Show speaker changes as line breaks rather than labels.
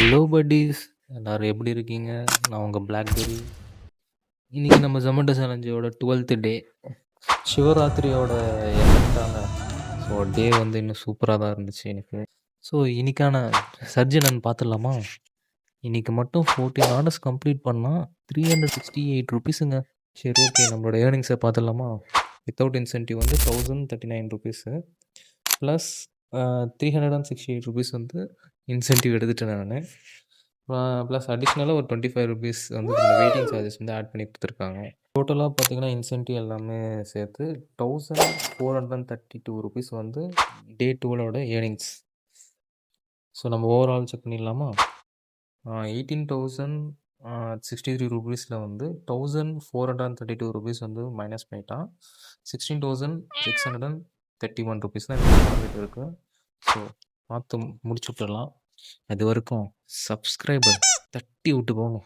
Hello buddies! எல்லாரும் எப்படி இருக்கீங்க? நான் உங்க பிளாக்பெர்ரி. இன்னைக்கு நம்ம ஜொமேட்டோ சேலஞ்சோட 12த் டே. சிவராத்திரியோட எஃபெக்ட்டால ஸோ டே வந்து இன்னும் சூப்பரா தான் இருந்துச்சு எனக்கு. ஸோ இன்னைக்கான சர்ஜ் என்னன்னு பார்த்துடலாமா? இன்னைக்கு மட்டும் 14 ஆர்டர்ஸ் கம்ப்ளீட் பண்ணா ₹368ங்க. சரி ஓகே, நம்மளோட ஏர்னிங்ஸை பார்த்துடலாமா? வித்தவுட் இன்சென்டிவ் வந்து ₹1039 ப்ளஸ் ₹368 வந்து இன்சென்டிவ் எடுத்துட்டேன் நான். ப்ளஸ் அடிஷ்னலாக ஒரு ₹25 வந்து வெயிட்டிங் சார்ஜஸ் வந்து ஆட் பண்ணி கொடுத்துருக்காங்க. டோட்டலாக பார்த்தீங்கன்னா இன்சென்டிவ் எல்லாமே சேர்த்து ₹1432 வந்து டே 2வோட ஏர்னிங்ஸ். ஸோ நம்ம ஓவரால் செக் பண்ணிடலாமா? 18,063 ரூபீஸில் வந்து ₹1,432 வந்து மைனஸ் பண்ணிட்டான். ₹16,631 தான் ப்ராஃபிட் இருக்குது. ஸோ பார்த்து முடிச்சு விட்டுடலாம். அது வரைக்கும் சப்ஸ்கிரைபர் தட்டி விட்டு போகணும்.